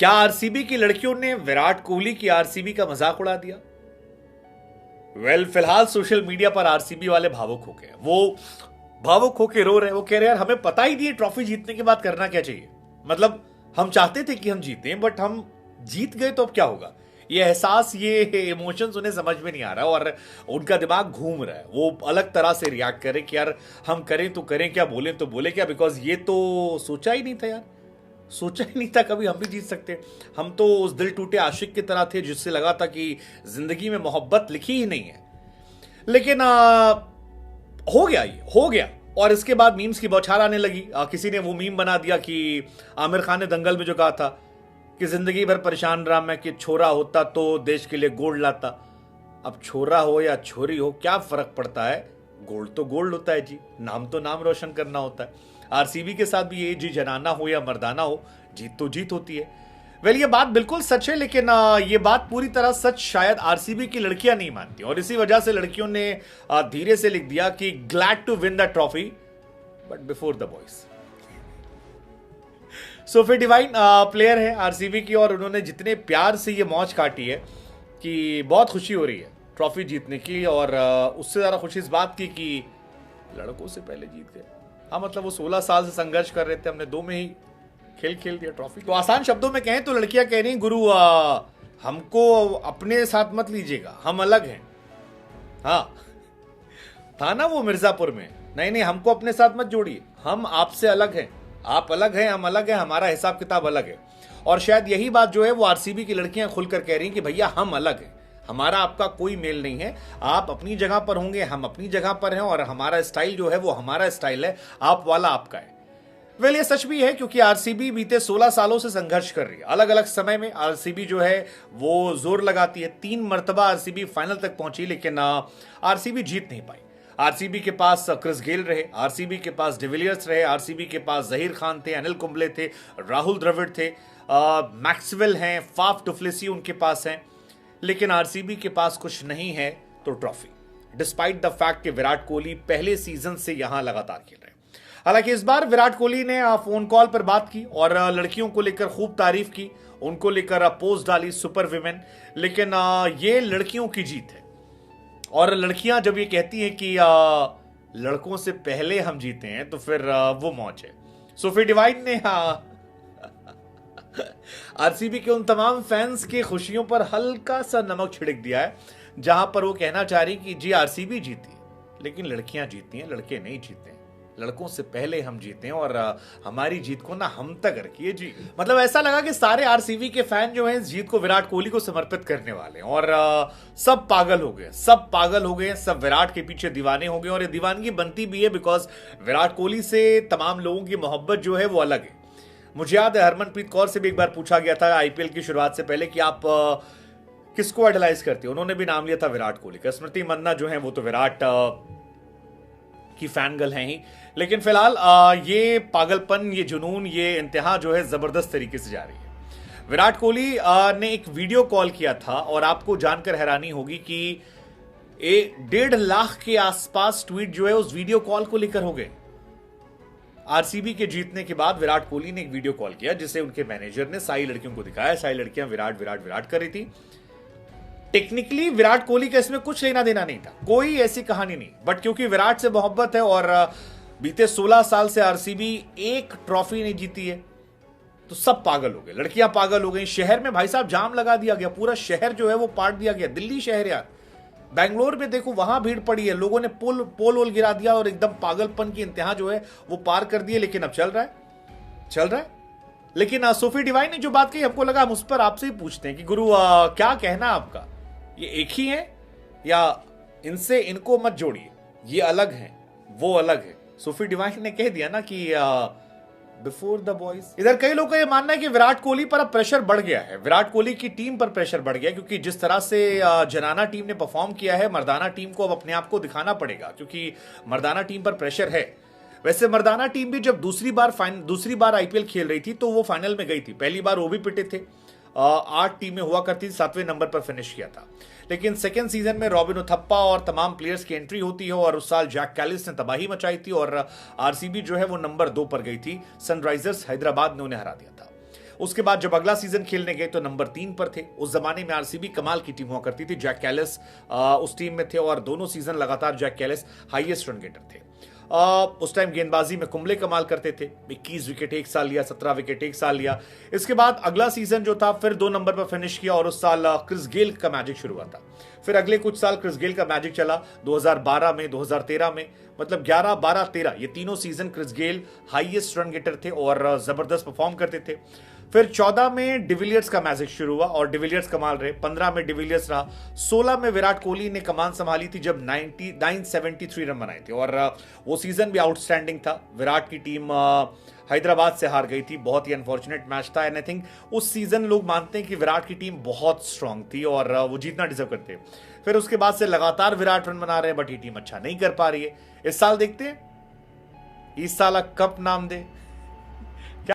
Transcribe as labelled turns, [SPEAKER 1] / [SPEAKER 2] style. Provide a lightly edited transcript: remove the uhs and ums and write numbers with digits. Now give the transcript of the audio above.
[SPEAKER 1] क्या आरसीबी की लड़कियों ने विराट कोहली की आरसीबी का मजाक उड़ा दिया? फिलहाल सोशल मीडिया पर आरसीबी वाले भावुक हो गए। वो भावुक होके रो रहे। वो कह रहे यार हमें पता ही नहीं ट्रॉफी जीतने के बाद करना क्या चाहिए। मतलब हम चाहते थे कि हम जीतें, बट हम जीत गए तो अब क्या होगा। ये एहसास, ये इमोशंस उन्हें समझ में नहीं आ रहा और उनका दिमाग घूम रहा है। वो अलग तरह से रिएक्ट करें कि यार हम करें तो करें क्या, बोलें तो बोले क्या, बिकॉज ये तो सोचा ही नहीं था यार। सोचा ही नहीं था कभी हम भी जीत सकते। हम तो उस दिल टूटे आशिक की तरह थे जिससे लगा था कि जिंदगी में मोहब्बत लिखी ही नहीं है। लेकिन हो गया, ये हो गया। और इसके बाद मीम्स की बौछार आने लगी। किसी ने वो मीम बना दिया कि आमिर खान ने दंगल में जो कहा था कि जिंदगी भर परेशान रहा मैं, कि छोरा होता तो देश के लिए गोल्ड लाता। अब छोरा हो या छोरी हो क्या फर्क पड़ता है, गोल्ड तो गोल्ड होता है जी। नाम तो नाम रोशन करना होता है। आरसीबी के साथ भी ये जी, जनाना हो या मर्दाना हो, जीत तो जीत होती है। ये बात बिल्कुल सच है, लेकिन ये बात पूरी तरह सच शायद आरसीबी की लड़कियां नहीं मानती और इसी वजह से लड़कियों ने धीरे से लिख दिया कि glad to win the trophy but before the boys. Sophie Devine player है आरसीबी की और उन्होंने जितने प्यार से ये मौज काटी है कि बहुत खुशी हो रही है ट्रॉफी जीतने की। और उससे ज्यादा खुशी इस बात की कि लड़कों से पहले जीत गए। हाँ, मतलब वो 16 साल से संघर्ष कर रहे थे, हमने 2 में ही खेल दिया ट्रॉफी। तो आसान शब्दों में कहें तो लड़कियां कह रही गुरु हमको अपने साथ मत लीजिएगा, हम अलग हैं। हाँ, था ना वो मिर्जापुर में, नहीं हमको अपने साथ मत जोड़िए, हम आपसे अलग हैं। आप अलग हैं, हम अलग हैं, हमारा हिसाब किताब अलग है। और शायद यही बात जो है वो आरसीबी की लड़कियां खुलकर कह रही हैं कि भैया हम अलग हैं, हमारा आपका कोई मेल नहीं है। आप अपनी जगह पर होंगे, हम अपनी जगह पर हैं और हमारा स्टाइल जो है वो हमारा स्टाइल है, आप वाला आपका है। ये सच भी है क्योंकि आरसीबी बीते 16 सालों से संघर्ष कर रही है। अलग अलग समय में आरसीबी जो है वो जोर लगाती है। 3 मर्तबा आरसीबी फाइनल तक पहुंची, लेकिन आरसीबी जीत नहीं पाई। आरसीबी के पास क्रिस गेल रहे, आरसीबी के पास डिविलियर्स रहे, आरसीबी के पास जहीर खान थे, अनिल कुंबले थे, राहुल द्रविड़ थे, मैक्सवेल हैं, फाफ डुप्लेसी उनके पास हैं। लेकिन आरसीबी के पास कुछ नहीं है तो ट्रॉफी, डिस्पाइट द फैक्ट कि विराट कोहली पहले सीजन से यहां लगातार खेल रहे हैं। हालांकि इस बार विराट कोहली ने फोन कॉल पर बात की और लड़कियों को लेकर खूब तारीफ की, उनको लेकर पोस्ट डाली सुपर विमेन। लेकिन ये लड़कियों की जीत है और लड़कियां जब ये कहती हैं कि लड़कों से पहले हम जीते हैं तो फिर वो मौज है। सोफी डिवाइन ने आरसीबी के उन तमाम फैंस की खुशियों पर हल्का सा नमक छिड़क दिया है, जहां पर वो कहना चाह रही कि जी आरसीबी जीती लेकिन लड़कियां जीती हैं, लड़के नहीं जीते। लड़कों से पहले हम जीते हैं और हमारी जीत को ना हम तक रखिए जी। मतलब ऐसा लगा कि सारे आरसीबी के फैन जो हैं इस जीत को विराट कोहली को समर्पित करने वाले हैं और सब पागल हो गए, सब पागल हो गए, सब विराट के पीछे दीवाने हो गए। और ये दीवानगी बनती भी है बिकॉज विराट कोहली से तमाम लोगों की मोहब्बत जो है वो अलग है। मुझे याद है हरमनप्रीत कौर से भी एक बार पूछा गया था आईपीएल की शुरुआत से पहले कि आप किसको आइडलाइज करते हो, उन्होंने भी नाम लिया था विराट कोहली का। स्मृति मंदाना जो है वो तो विराट की फैन गर्ल हैं ही। लेकिन फिलहाल ये पागलपन, ये जुनून, ये इंतहा जो है जबरदस्त तरीके से जा रही है। विराट कोहली ने एक वीडियो कॉल किया था और आपको जानकर हैरानी होगी कि 1.5 लाख के आसपास ट्वीट जो है उस वीडियो कॉल को लेकर हो गए। आरसीबी के जीतने के बाद विराट कोहली ने एक वीडियो कॉल किया जिसे उनके मैनेजर ने सारी लड़कियों को दिखाया। सारी लड़कियां विराट विराट विराट कर रही थी। टेक्निकली विराट कोहली का इसमें कुछ लेना देना नहीं था, कोई ऐसी कहानी नहीं, बट क्योंकि विराट से मोहब्बत है और बीते 16 साल से आरसीबी एक ट्रॉफी नहीं जीती है तो सब पागल हो गए, लड़कियां पागल हो गई। शहर में भाई साहब जाम लगा दिया गया, पूरा शहर जो है वो पाट दिया गया। दिल्ली शहर यार, बेंगलोर में देखो वहां भीड़ पड़ी है, लोगों ने पोल गिरा दिया और एकदम पागलपन की इंतहा जो है वो पार कर दिए। लेकिन अब चल रहा है। लेकिन सोफी डिवाइन ने जो बात कही हमको लगा हम उस पर आपसे ही पूछते हैं कि गुरु क्या कहना आपका, ये एक ही है या इनसे इनको मत जोड़िए, ये अलग है वो अलग है। सोफी डिवाइन ने कह दिया ना कि बिफोर द बॉयज। इधर कई लोगों का यह मानना है कि विराट कोहली पर अब प्रेशर बढ़ गया है, विराट कोहली की टीम पर प्रेशर बढ़ गया, क्योंकि जिस तरह से जनाना टीम ने परफॉर्म किया है, मर्दाना टीम को अब अपने आप को दिखाना पड़ेगा क्योंकि मर्दाना टीम पर प्रेशर है। वैसे मर्दाना टीम भी जब दूसरी बार आईपीएल खेल रही थी तो वो फाइनल में गई थी। पहली बार वो भी पिटे थे, 8 टीमें हुआ करती थी, 7वें नंबर पर फिनिश किया था। लेकिन सेकेंड सीजन में रॉबिन उथप्पा और तमाम प्लेयर्स की एंट्री होती है और उस साल जैक कैलिस ने तबाही मचाई थी और आरसीबी जो है वो नंबर 2 पर गई थी। सनराइजर्स हैदराबाद ने उन्हें हरा दिया था। उसके बाद जब अगला सीजन खेलने गए तो नंबर 3 पर थे। उस जमाने में आरसीबी कमाल की टीम हुआ करती थी। जैक कैलिस उस टीम में थे और दोनों सीजन लगातार Jack Kallis highest run getter थे। उस टाइम गेंदबाजी में कुंबले कमाल करते थे, 21 विकेट एक साल लिया, 17 विकेट एक साल लिया। इसके बाद अगला सीजन जो था फिर 2 नंबर पर फिनिश किया और उस साल क्रिस गेल का मैजिक शुरू हुआ था। फिर अगले कुछ साल क्रिस गेल का मैजिक चला, 2012 में, 2013 में, मतलब 11, 12, 13 ये तीनों season Chris Gayle highest run getter थे और जबरदस्त परफॉर्म करते थे। फिर 14 में डिविलियर्स का मैजिक शुरू हुआ और डिविलियर्स कमाल रहे। 15 में डिविलियर्स रहा। 16 में विराट कोहली ने कमान संभाली थी जब 973 रन बनाए थे और वो सीजन भी आउटस्टैंडिंग था। विराट की टीम हैदराबाद से हार गई थी, बहुत ही अनफॉर्चुनेट मैच था। एंड आई थिंक उस सीजन लोग मानते हैं कि विराट की टीम बहुत स्ट्रांग थी और वो जीतना डिजर्व करते। फिर उसके बाद से लगातार विराट रन बना रहे हैं बट ये टीम अच्छा नहीं कर पा रही है। इस साल देखते हैं इस साल कप नाम दे